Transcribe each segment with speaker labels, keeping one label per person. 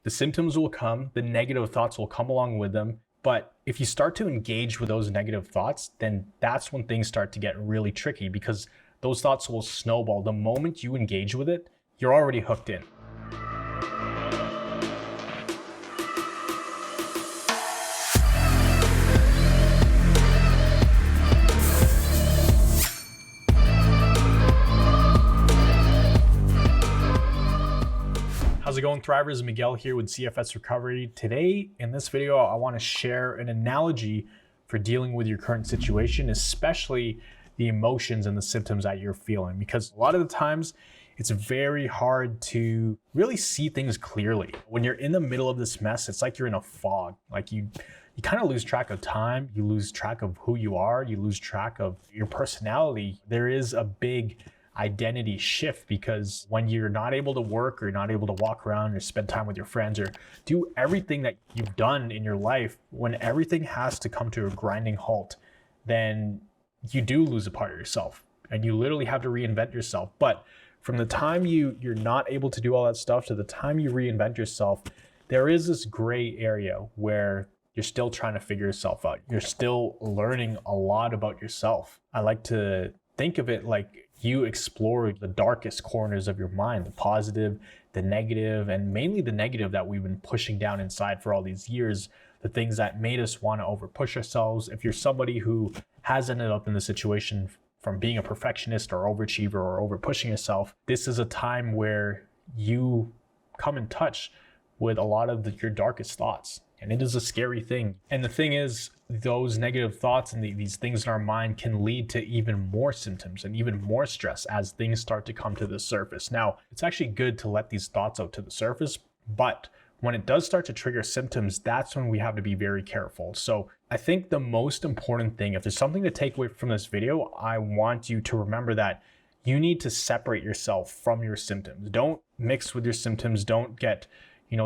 Speaker 1: The symptoms will come, the negative thoughts will come along with them. But if you start to engage with those negative thoughts, then that's when things start to get really tricky, because those thoughts will snowball. The moment you engage with it, you're already hooked in. How's it going, Thrivers? Miguel here with CFS Recovery. Today, in this video, I want to share an analogy for dealing with your current situation, especially the emotions and the symptoms that you're feeling. Because a lot of the times, it's very hard to really see things clearly. When you're in the middle of this mess, it's like you're in a fog. Like you kind of lose track of time, you lose track of who you are, you lose track of your personality. There is a big identity shift, because when you're not able to work or you're not able to walk around or spend time with your friends or do everything that you've done in your life, when everything has to come to a grinding halt, then you do lose a part of yourself and you literally have to reinvent yourself. But from the time you're not able to do all that stuff to the time you reinvent yourself, there is this gray area where you're still trying to figure yourself out. You're still learning a lot about yourself. I like to think of it like you explore the darkest corners of your mind, the positive, the negative, and mainly the negative that we've been pushing down inside for all these years, the things that made us want to overpush ourselves. If you're somebody who has ended up in the situation from being a perfectionist or overachiever or overpushing yourself, this is a time where you come in touch with a lot of your darkest thoughts. And it is a scary thing. And the thing is, those negative thoughts and these things in our mind can lead to even more symptoms and even more stress as things start to come to the surface. Now, it's actually good to let these thoughts out to the surface, but when it does start to trigger symptoms, that's when we have to be very careful. So I think the most important thing, if there's something to take away from this video, I want you to remember that you need to separate yourself from your symptoms. Don't mix with your symptoms. Don't get,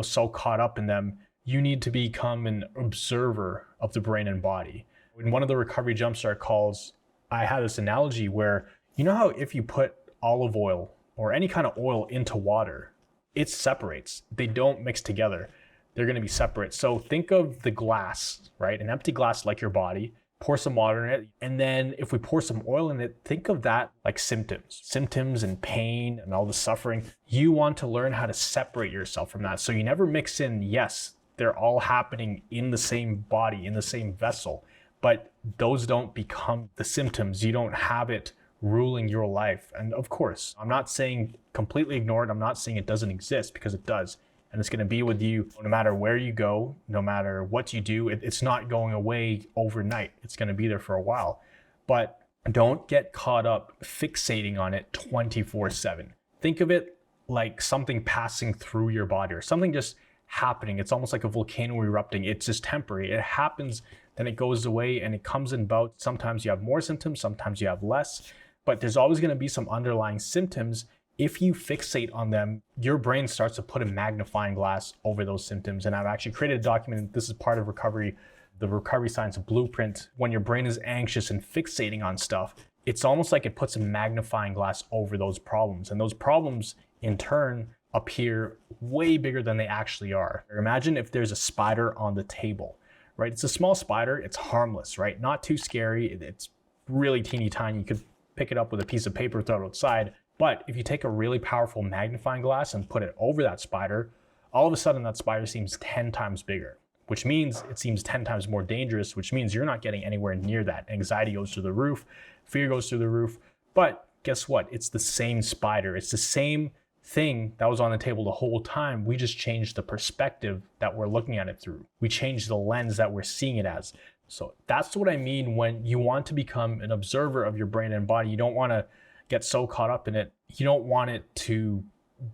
Speaker 1: so caught up in them. You need to become an observer of the brain and body. In one of the recovery jumpstart calls, I had this analogy where, you know how if you put olive oil or any kind of oil into water, it separates. They don't mix together. They're going to be separate. So think of the glass, right? An empty glass like your body. Pour some water in it. And then if we pour some oil in it, think of that like symptoms and pain and all the suffering. You want to learn how to separate yourself from that. So you never mix in, yes, they're all happening in the same body, in the same vessel, but those don't become the symptoms. You don't have it ruling your life. And of course, I'm not saying completely ignore it. I'm not saying it doesn't exist, because it does. And it's going to be with you no matter where you go, no matter what you do. It's not going away overnight. It's going to be there for a while. But don't get caught up fixating on it 24/7. Think of it like something passing through your body or something just happening. It's almost like a volcano erupting. It's just temporary. It happens, then it goes away, and it comes in bouts. Sometimes you have more symptoms, sometimes you have less, but there's always going to be some underlying symptoms. If you fixate on them, your brain starts to put a magnifying glass over those symptoms. And I've actually created a document. This is part of recovery, the recovery science blueprint. When your brain is anxious and fixating on stuff, it's almost like it puts a magnifying glass over those problems. And those problems in turn appear way bigger than they actually are. Imagine if there's a spider on the table, right? It's a small spider, it's harmless, right? Not too scary, it's really teeny tiny. You could pick it up with a piece of paper, throw it outside. But if you take a really powerful magnifying glass and put it over that spider, all of a sudden that spider seems 10 times bigger, which means it seems 10 times more dangerous, which means you're not getting anywhere near that. Anxiety goes through the roof, fear goes through the roof. But guess what? It's the same spider. It's the same thing that was on the table the whole time. We just changed the perspective that we're looking at it through. We changed the lens that we're seeing it as. So that's what I mean when you want to become an observer of your brain and body. You don't want to get so caught up in it. You don't want it to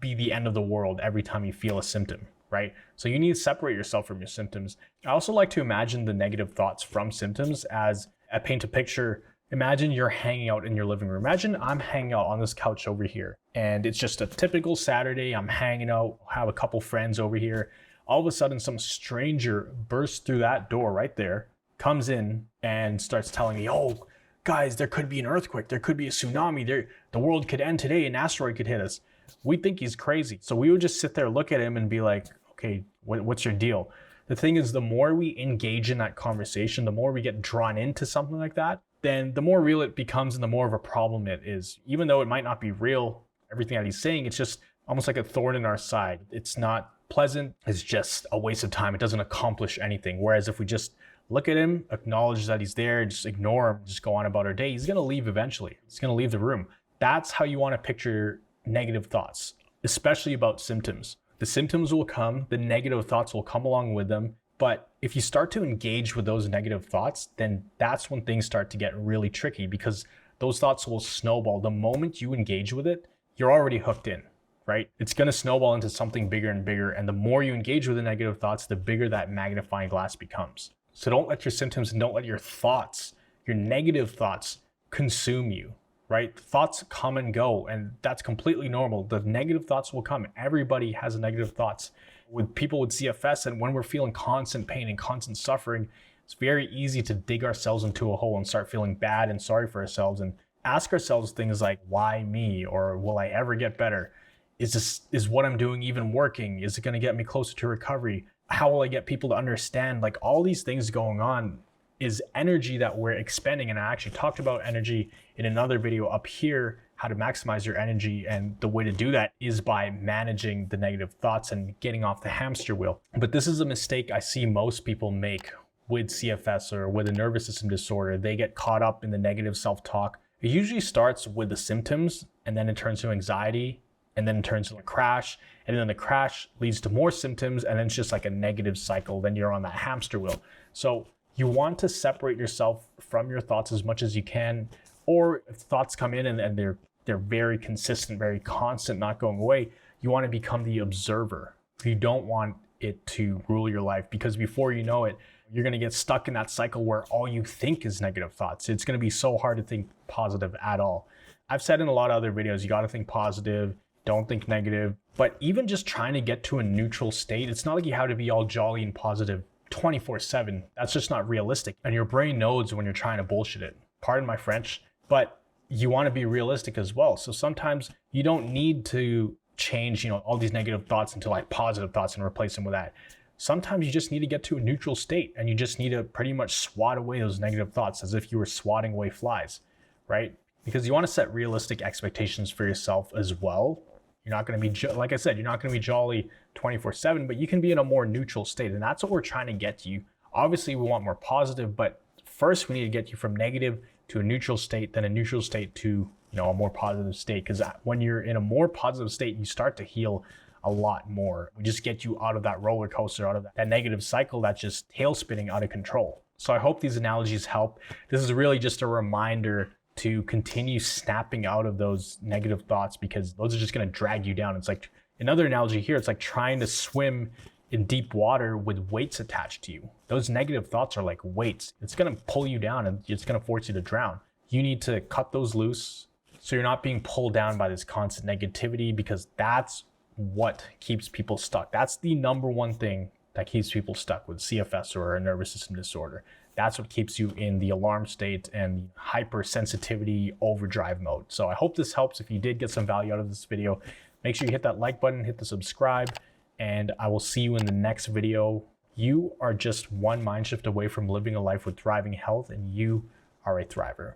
Speaker 1: be the end of the world every time you feel a symptom, right? So you need to separate yourself from your symptoms. I also like to imagine the negative thoughts from symptoms as I paint a picture. Imagine you're hanging out in your living room. Imagine I'm hanging out on this couch over here, and it's just a typical Saturday. I'm hanging out, have a couple friends over here. All of a sudden, some stranger bursts through that door right there, comes in and starts telling me, oh, guys, there could be an earthquake. There could be a tsunami. The world could end today. An asteroid could hit us. We think he's crazy. So we would just sit there, look at him and be like, okay, What's your deal? The thing is, the more we engage in that conversation, the more we get drawn into something like that, then the more real it becomes and the more of a problem it is. Even though it might not be real, everything that he's saying, it's just almost like a thorn in our side. It's not pleasant. It's just a waste of time. It doesn't accomplish anything. Whereas if we just look at him, acknowledge that he's there, just ignore him, just go on about our day, he's going to leave eventually. He's going to leave the room. That's how you want to picture negative thoughts, especially about symptoms. The symptoms will come, the negative thoughts will come along with them. But if you start to engage with those negative thoughts, then that's when things start to get really tricky, because those thoughts will snowball. The moment you engage with it, you're already hooked in, right? It's going to snowball into something bigger and bigger. And the more you engage with the negative thoughts, the bigger that magnifying glass becomes. So don't let your symptoms and don't let your thoughts, your negative thoughts, consume you, right? Thoughts come and go, and that's completely normal. The negative thoughts will come. Everybody has negative thoughts. With people with CFS, and when we're feeling constant pain and constant suffering, it's very easy to dig ourselves into a hole and start feeling bad and sorry for ourselves and ask ourselves things like, why me? Or will I ever get better? Is what I'm doing even working? Is it going to get me closer to recovery? How will I get people to understand? Like, all these things going on is energy that we're expending. And I actually talked about energy in another video up here, how to maximize your energy. And the way to do that is by managing the negative thoughts and getting off the hamster wheel. But this is a mistake I see most people make with CFS or with a nervous system disorder. They get caught up in the negative self-talk. It usually starts with the symptoms, and then it turns to anxiety, and then it turns to a crash, and then the crash leads to more symptoms, and then it's just like a negative cycle. Then you're on that hamster wheel. So you want to separate yourself from your thoughts as much as you can, or if thoughts come in and they're very consistent, very constant, not going away, you want to become the observer. You don't want it to rule your life, because before you know it, you're going to get stuck in that cycle where all you think is negative thoughts. It's going to be so hard to think positive at all. I've said in a lot of other videos, you got to think positive, don't think negative. But even just trying to get to a neutral state, it's not like you have to be all jolly and positive 24/7. That's just not realistic. And your brain knows when you're trying to bullshit it. Pardon my French, but you want to be realistic as well. So sometimes you don't need to change, all these negative thoughts into like positive thoughts and replace them with that. Sometimes you just need to get to a neutral state, and you just need to pretty much swat away those negative thoughts as if you were swatting away flies, right? Because you want to set realistic expectations for yourself as well. You're not going to be, like I said, you're not going to be jolly 24/7, but you can be in a more neutral state. And that's what we're trying to get you. Obviously, we want more positive, but first we need to get you from negative to a neutral state, then a neutral state to, a more positive state. Because when you're in a more positive state, you start to heal a lot more. We just get you out of that roller coaster, out of that negative cycle that's just tail spinning out of control. So I hope these analogies help. This is really just a reminder to continue snapping out of those negative thoughts, because those are just going to drag you down. It's like another analogy here. It's like trying to swim in deep water with weights attached to you. Those negative thoughts are like weights. It's going to pull you down and it's going to force you to drown. You need to cut those loose so you're not being pulled down by this constant negativity, because that's what keeps people stuck. That's the number one thing that keeps people stuck with CFS or a nervous system disorder. That's what keeps you in the alarm state and hypersensitivity overdrive mode. So I hope this helps. If you did get some value out of this video, make sure you hit that like button, hit the subscribe, and I will see you in the next video. You are just one mind shift away from living a life with thriving health, and you are a thriver.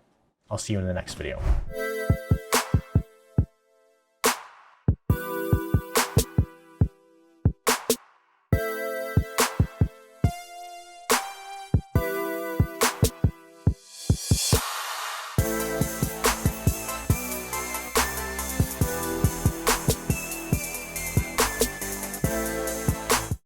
Speaker 1: I'll see you in the next video.